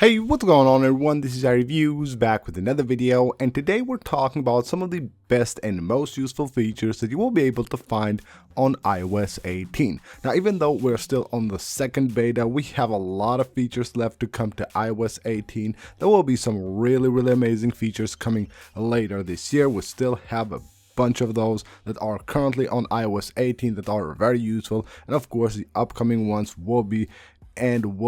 Hey, what's going on everyone, this is iReviews back with another video, and today we're talking about some of the best and most useful features that you will be able to find on iOS 18. Now, even though we're still on the second beta, we have a lot of features left to come to iOS 18. There will be some really amazing features coming later this year. We still have a bunch of those that are currently on iOS 18 that are very useful, and of course the upcoming ones will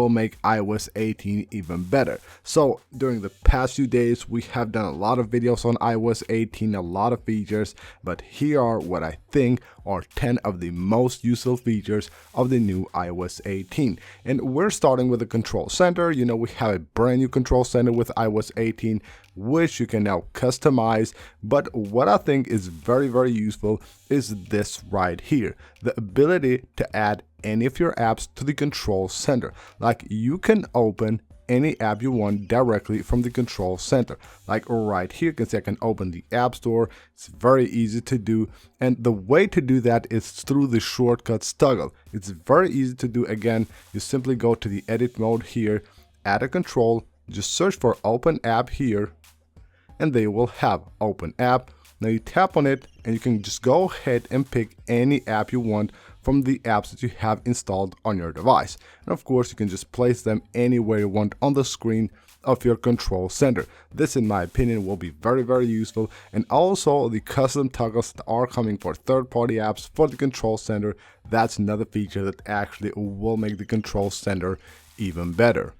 make iOS 18 even better. So during the past few days we have done a lot of videos on iOS 18, a lot of features, but here are what I think are 10 of the most useful features of the new iOS 18. And we're starting with the control center. You know, we have a brand new control center with iOS 18, which you can now customize. But what I think is very useful is this right here, the ability to add any of your apps to the control center. Like, you can open any app you want directly from the control center. Like right here, you can see I can open the App Store. It's very easy to do, and the way to do that is through the shortcuts toggle. It's very easy to do. Again, you simply go to the edit mode here, add a control, just search for open app here, and they will have open app. Now you tap on it and you can just go ahead and pick any app you want from the apps that you have installed on your device. And of course you can just place them anywhere you want on the screen of your control center. This, in my opinion, will be very useful. And also the custom toggles that are coming for third-party apps for the control center, that's another feature that actually will make the control center even better.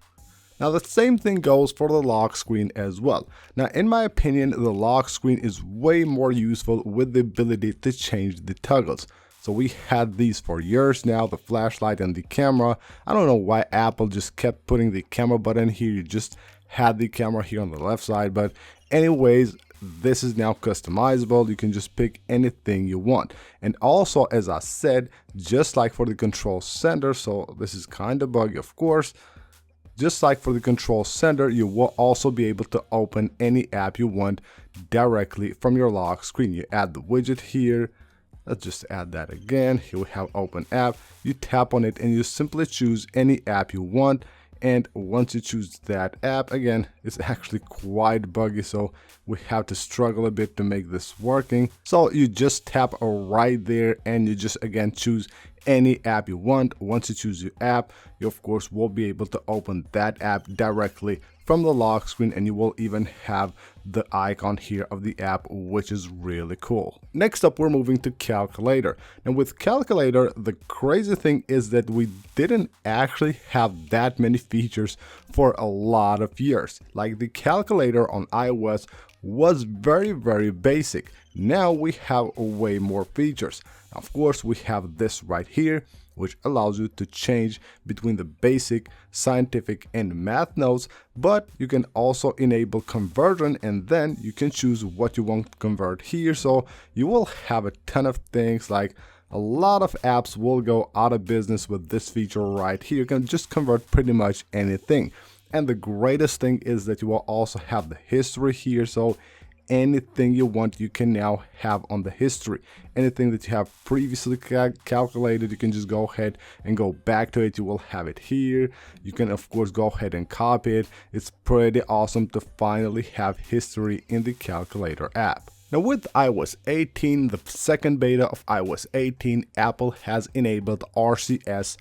Now the same thing goes for the lock screen as well. Now in my opinion, the lock screen is way more useful with the ability to change the toggles. So we had these for years now, the flashlight and the camera. I don't know why Apple just kept putting the camera button here. You just had the camera here on the left side, but anyways, this is now customizable. You can just pick anything you want. And also, as I said, just like for the control center, so this is kind of buggy of course, just like for the control center, you will also be able to open any app you want directly from your lock screen. You add the widget here. Let's just add that again. Here we have open app. You tap on it and you simply choose any app you want. And once you choose that app, again, it's actually quite buggy, so we have to struggle a bit to make this working. So you just tap right there and you just again choose any app you want. Once you choose your app, you of course will be able to open that app directly from the lock screen, and you will even have the icon here of the app, which is really cool. Next up, we're moving to calculator. And with calculator, the crazy thing is that we didn't actually have that many features for a lot of years. Like, the calculator on iOS was very basic. Now we have way more features. Of course, we have this right here, which allows you to change between the basic, scientific, and math notes, but you can also enable conversion, and then you can choose what you want to convert here. So you will have a ton of things. Like, a lot of apps will go out of business with this feature right here. You can just convert pretty much anything. And the greatest thing is that you will also have the history here. So anything you want, you can now have on the history. Anything that you have previously calculated, you can just go ahead and go back to it. You will have it here. You can of course go ahead and copy it. It's pretty awesome to finally have history in the calculator app. Now with iOS 18, the second beta of iOS 18, Apple has enabled RCS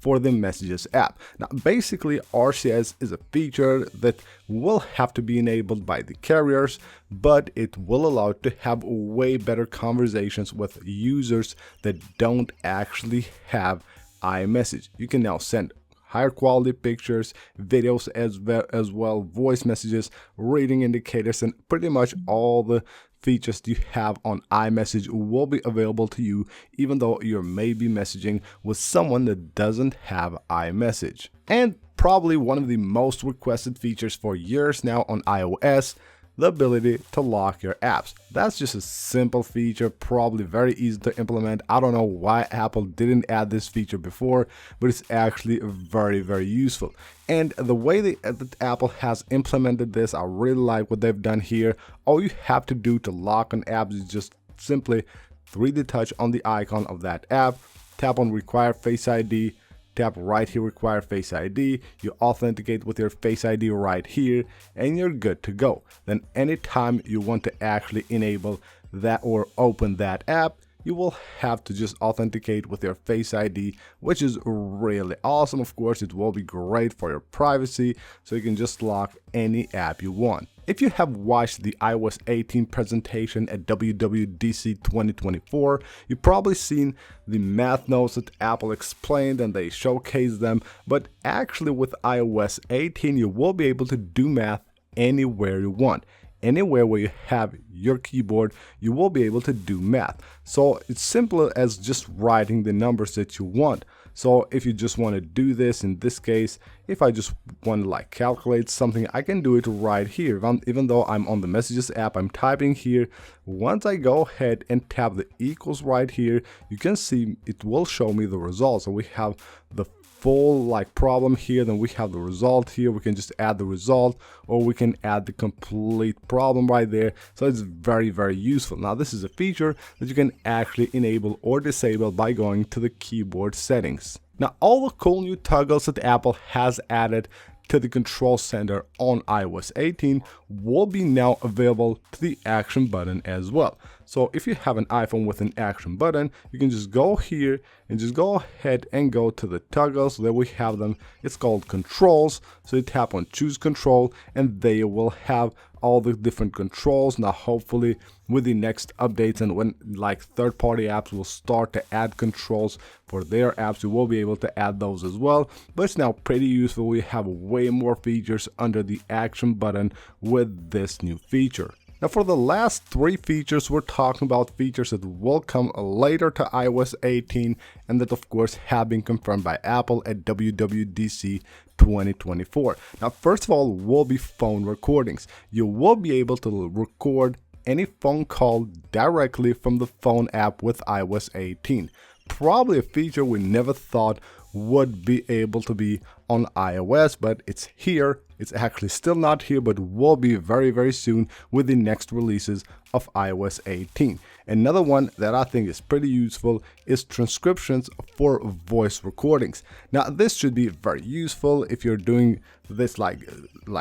for the Messages app. Now basically, RCS is a feature that will have to be enabled by the carriers, but it will allow you to have way better conversations with users that don't actually have iMessage. You can now send higher quality pictures, videos as well, voice messages, reading indicators, and pretty much all the features you have on iMessage will be available to you, even though you may be messaging with someone that doesn't have iMessage. And probably one of the most requested features for years now on iOS, the ability to lock your apps. That's just a simple feature, probably very easy to implement. I don't know why Apple didn't add this feature before, but it's actually very useful. And the way that Apple has implemented this, I really like what they've done here. All you have to do to lock an app is just simply 3D touch on the icon of that app, tap on require Face ID, tap right here, require Face ID, you authenticate with your Face ID right here, and you're good to go. Then anytime you want to actually enable that or open that app, you will have to just authenticate with your Face ID, which is really awesome. Of course, it will be great for your privacy, so you can just lock any app you want. If you have watched the iOS 18 presentation at WWDC 2024, you've probably seen the math notes that Apple explained and they showcased them, but actually with iOS 18, you will be able to do math anywhere you want. Anywhere where you have your keyboard, you will be able to do math. So it's simple as just writing the numbers that you want. So if you just want to do this, in this case, if I just want to like calculate something, I can do it right here. Even though I'm on the Messages app, I'm typing here. Once I go ahead and tap the equals right here, you can see it will show me the results. So we have the full like problem here, then we have the result here. We can just add the result, or we can add the complete problem right there. So it's very, very useful. Now this is a feature that you can actually enable or disable by going to the keyboard settings. Now all the cool new toggles that Apple has added to the control center on iOS 18 will be now available to the action button as well. So if you have an iPhone with an action button, you can just go here and just go ahead and go to the toggles. There we have them. It's called controls. So you tap on choose control and they will have all the different controls. Now hopefully with the next updates and when like third-party apps will start to add controls for their apps, you will be able to add those as well. But it's now pretty useful. We have way more features under the action button with this new feature. Now for the last three features, we're talking about features that will come later to iOS 18 and that of course have been confirmed by Apple at WWDC 2024. Now first of all will be phone recordings. You will be able to record any phone call directly from the phone app with iOS 18. Probably a feature we never thought would be able to be on iOS, but it's here. It's actually still not here, but will be very, very soon with the next releases of iOS 18. Another one that I think is pretty useful is transcriptions for voice recordings. Now this should be very useful if you're doing this like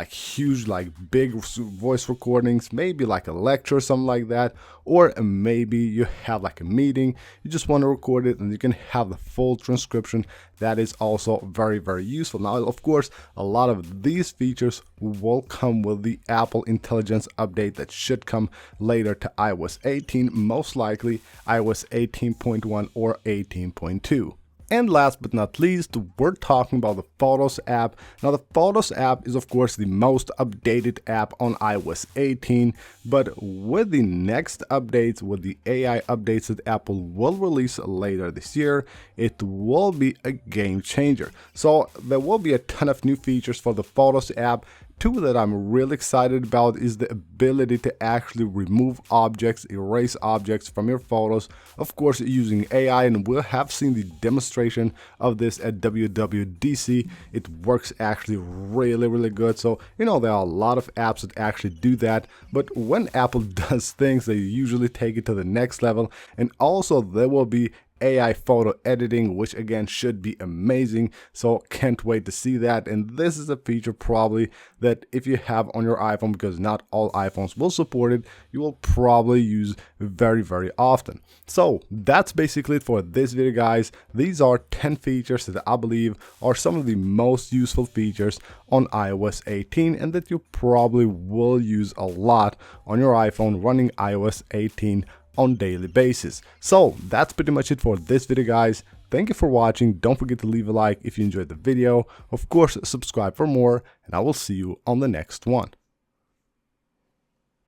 huge, like big voice recordings, maybe like a lecture or something like that, or maybe you have like a meeting, you just want to record it and you can have the full transcription. That is also very, very useful. Now of course a lot of these features will come with the Apple Intelligence update that should come later to iOS 18, most likely iOS 18.1 or 18.2. And last but not least, we're talking about the Photos app. Now the Photos app is of course the most updated app on iOS 18, but with the next updates, with the AI updates that Apple will release later this year, it will be a game changer. So there will be a ton of new features for the Photos app. Two that I'm really excited about is the ability to actually remove objects, erase objects from your photos, of course using AI, and we'll have seen the demonstration of this at WWDC. It works actually really, really good. So, you know, there are a lot of apps that actually do that, but when Apple does things, they usually take it to the next level. And also there will be AI photo editing, which again should be amazing. So can't wait to see that. And this is a feature probably that if you have on your iPhone, because not all iPhones will support it, you will probably use very, very often. So that's basically it for this video, guys. These are 10 features that I believe are some of the most useful features on iOS 18 and that you probably will use a lot on your iPhone running iOS 18 on daily basis. So that's pretty much it for this video, guys. Thank you for watching. Don't forget to leave a like if you enjoyed the video. Of course, subscribe for more, and I will see you on the next one.